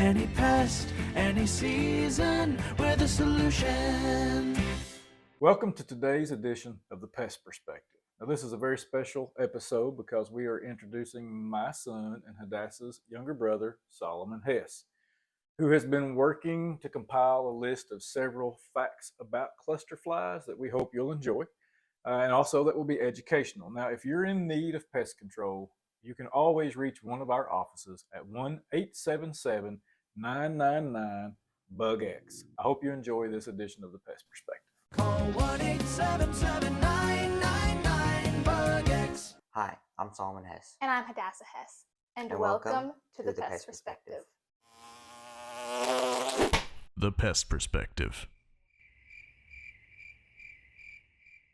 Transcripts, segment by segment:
Any pest, any season, we're the solution. Welcome to today's edition of the Pest Perspective. Now, this is a very special episode because we are introducing my son and Hadassah's younger brother, Solomon Hess, who has been working to compile a list of several facts about cluster flies that we hope you'll enjoy, and also that will be educational. Now, if you're in need of pest control, you can always reach one of our offices at 1-877-999-BUG-X. I hope you enjoy this edition of the Pest Perspective. Call 1-877-999-BUG-X. Hi, I'm Solomon Hess. And I'm Hadassah Hess. And welcome welcome to the the Pest Pest Perspective. The Pest Perspective.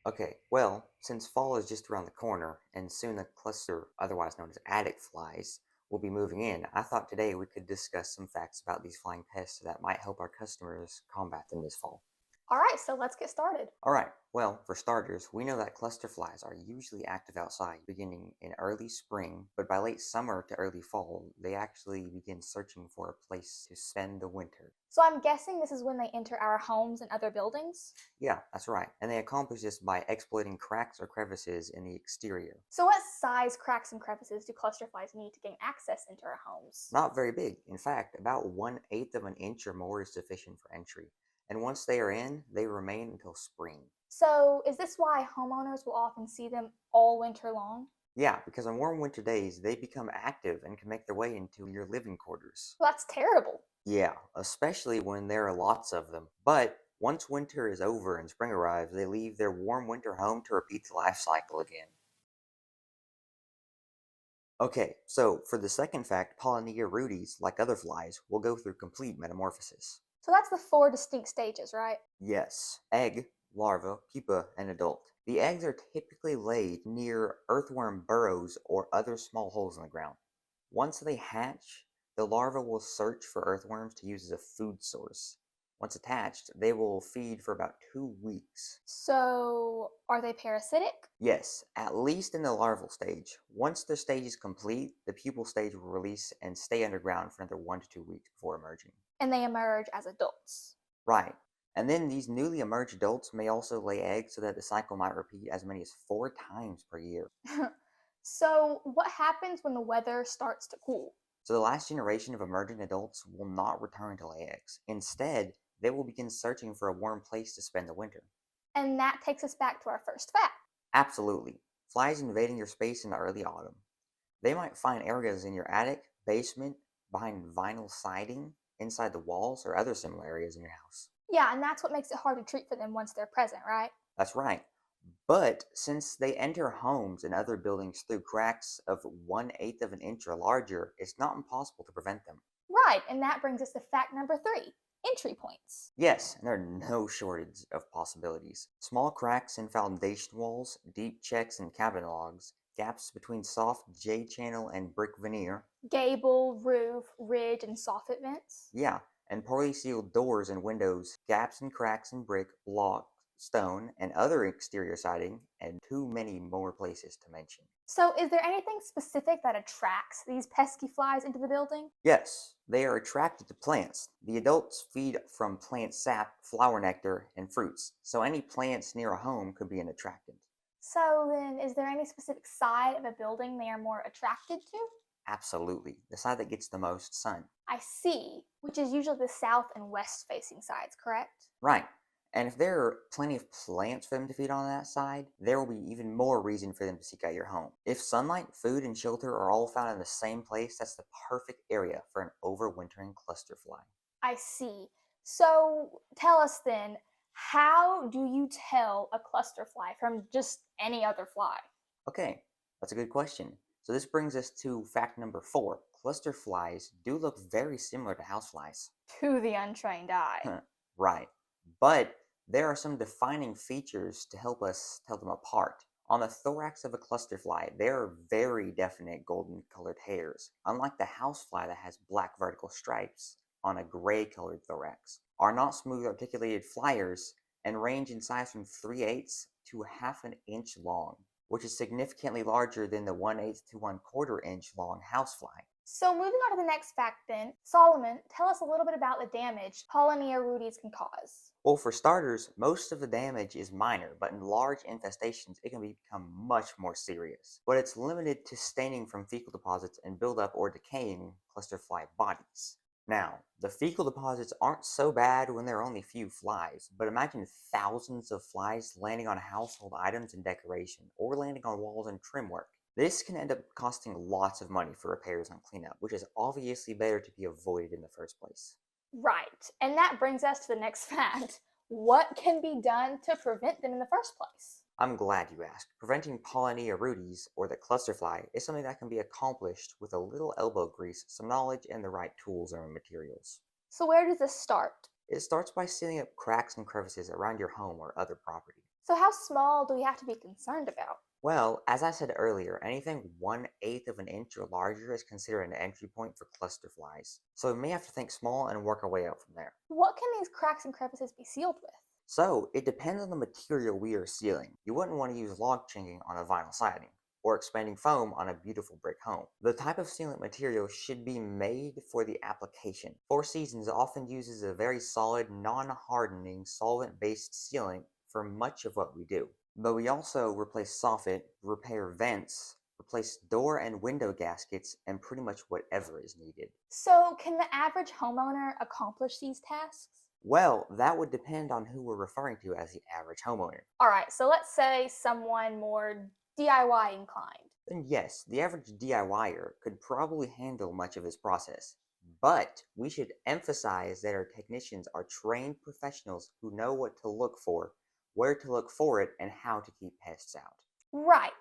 Okay, well, since fall is just around the corner, and soon the cluster, otherwise known as attic flies, will be moving in, I thought today we could discuss some facts about these flying pests that might help our customers combat them this fall. All right, so let's get started. Alright, well, for starters, we know that cluster flies are usually active outside beginning in early spring, but by late summer to early fall, they actually begin searching for a place to spend the winter. So I'm guessing this is when they enter our homes and other buildings? Yeah, that's right, and they accomplish this by exploiting cracks or crevices in the exterior. So what size cracks and crevices do cluster flies need to gain access into our homes? Not very big. In fact, about 1/8 of an inch or more is sufficient for entry. And once they are in, they remain until spring. So is this why homeowners will often see them all winter long? Yeah, because on warm winter days, they become active and can make their way into your living quarters. Well, that's terrible. Yeah, especially when there are lots of them. But once winter is over and spring arrives, they leave their warm winter home to repeat the life cycle again. Okay, so for the second fact, Polynesia rudes, like other flies, will go through complete metamorphosis. So that's the 4 distinct stages, right? Yes, egg, larva, pupa, and adult. The eggs are typically laid near earthworm burrows or other small holes in the ground. Once they hatch, the larva will search for earthworms to use as a food source. Once attached, they will feed for about 2 weeks. So are they parasitic? Yes, at least in the larval stage. Once the stage is complete, the pupal stage will release and stay underground for another 1 to 2 weeks before emerging. And they emerge as adults. Right. And then these newly emerged adults may also lay eggs so that the cycle might repeat as many as 4 times per year. So what happens when the weather starts to cool? So the last generation of emerging adults will not return to lay eggs. Instead, they will begin searching for a warm place to spend the winter. And that takes us back to our first fact. Absolutely. Flies invading your space in the early autumn. They might find areas in your attic, basement, behind vinyl siding, inside the walls, or other similar areas in your house. Yeah, and that's what makes it hard to treat for them once they're present, right? That's right. But since they enter homes and other buildings through cracks of 1/8 of an inch or larger, it's not impossible to prevent them. Right, and that brings us to fact number 3, entry points. Yes, and there are no shortage of possibilities. Small cracks in foundation walls, deep checks in cabinet logs, gaps between soft J-channel and brick veneer. Gable, roof, ridge, and soffit vents. Yeah, and poorly sealed doors and windows, gaps and cracks in brick, block, stone, and other exterior siding, and too many more places to mention. So is there anything specific that attracts these pesky flies into the building? Yes, they are attracted to plants. The adults feed from plant sap, flower nectar, and fruits, so any plants near a home could be an attractant. So then, is there any specific side of a building they are more attracted to? Absolutely, the side that gets the most sun. I see, which is usually the south and west facing sides, correct? Right, and if there are plenty of plants for them to feed on that side, there will be even more reason for them to seek out your home. If sunlight, food, and shelter are all found in the same place, that's the perfect area for an overwintering cluster fly. I see. So tell us then, how do you tell a cluster fly from just any other fly? Okay, that's a good question. So this brings us to fact number 4. Cluster flies do look very similar to houseflies. To the untrained eye. Right, but there are some defining features to help us tell them apart. On the thorax of a cluster fly, there are very definite golden colored hairs, unlike the housefly that has black vertical stripes on a gray colored thorax. Are not smooth articulated flyers and range in size from 3/8 to 1/2 inch long, which is significantly larger than the 1/8 to 1/4 inch long housefly. So moving on to the next fact then, Solomon, tell us a little bit about the damage Paullinia rudis can cause. Well, for starters, most of the damage is minor, but in large infestations, it can become much more serious. But it's limited to staining from fecal deposits and buildup or decaying cluster fly bodies. Now, the fecal deposits aren't so bad when there are only few flies, but imagine thousands of flies landing on household items and decoration, or landing on walls and trim work. This can end up costing lots of money for repairs and cleanup, which is obviously better to be avoided in the first place. Right, and that brings us to the next fact. What can be done to prevent them in the first place? I'm glad you asked. Preventing Paullinia rudis, or the cluster fly, is something that can be accomplished with a little elbow grease, some knowledge, and the right tools and materials. So where does this start? It starts by sealing up cracks and crevices around your home or other property. So how small do we have to be concerned about? Well, as I said earlier, anything 1/8 of an inch or larger is considered an entry point for cluster flies. So we may have to think small and work our way up from there. What can these cracks and crevices be sealed with? So it depends on the material we are sealing. You wouldn't want to use log chinking on a vinyl siding, or expanding foam on a beautiful brick home. The type of sealant material should be made for the application. Four Seasons often uses a very solid, non-hardening, solvent-based sealant for much of what we do. But we also replace soffit, repair vents, replace door and window gaskets, and pretty much whatever is needed. So can the average homeowner accomplish these tasks? Well, that would depend on who we're referring to as the average homeowner. Alright, so let's say someone more DIY inclined. Then yes, the average DIYer could probably handle much of this process. But we should emphasize that our technicians are trained professionals who know what to look for, where to look for it, and how to keep pests out. Right,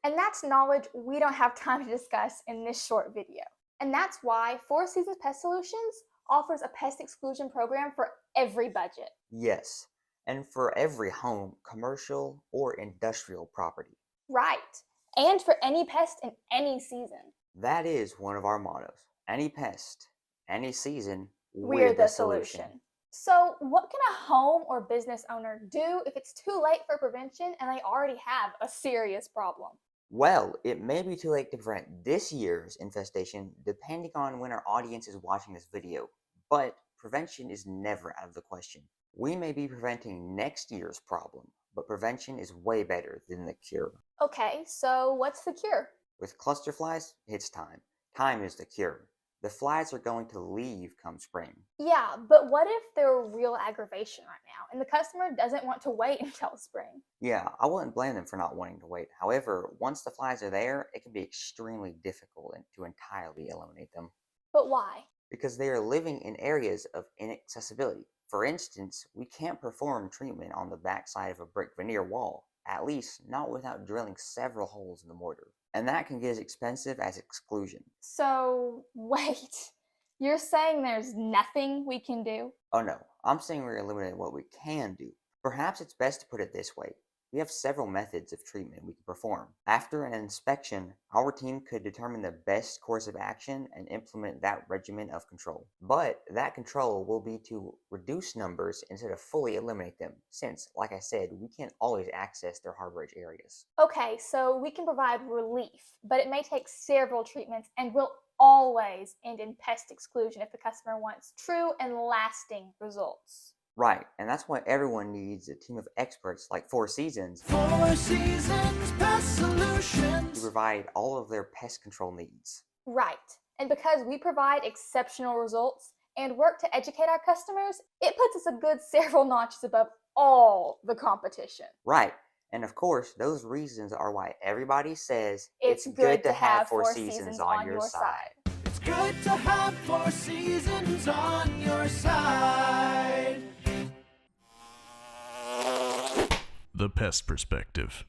and that's knowledge we don't have time to discuss in this short video. And that's why Four Seasons Pest Solutions offers a pest exclusion program for every budget. Yes, and for every home, commercial or industrial property. Right, and for any pest in any season. That is one of our mottos. Any pest, any season, We're the solution. So what can a home or business owner do if it's too late for prevention and they already have a serious problem? Well, it may be too late to prevent this year's infestation depending on when our audience is watching this video, but prevention is never out of the question. We may be preventing next year's problem, but prevention is way better than the cure. Okay, so what's the cure? With cluster flies, it's time. Time is the cure. The flies are going to leave come spring. Yeah, but what if they're a real aggravation right now and the customer doesn't want to wait until spring? Yeah, I wouldn't blame them for not wanting to wait. However, once the flies are there, it can be extremely difficult to entirely eliminate them. But why? Because they are living in areas of inaccessibility. For instance, we can't perform treatment on the backside of a brick veneer wall, at least not without drilling several holes in the mortar. And that can get as expensive as exclusion. So, wait, you're saying there's nothing we can do? Oh no, I'm saying we're eliminating what we can do. Perhaps it's best to put it this way. We have several methods of treatment we can perform. After an inspection, our team could determine the best course of action and implement that regimen of control. But that control will be to reduce numbers instead of fully eliminate them, since, like I said, we can't always access their harborage areas. Okay, so we can provide relief, but it may take several treatments and will always end in pest exclusion if the customer wants true and lasting results. Right, and that's why everyone needs a team of experts like Four Seasons Four Seasons Pest to Solutions. provide all of their pest control needs. Right, and because we provide exceptional results and work to educate our customers, it puts us a good several notches above all the competition. Right, and of course, those reasons are why everybody says It's good to have Four Seasons on your side. It's good to have Four Seasons on your side. The Pest Perspective.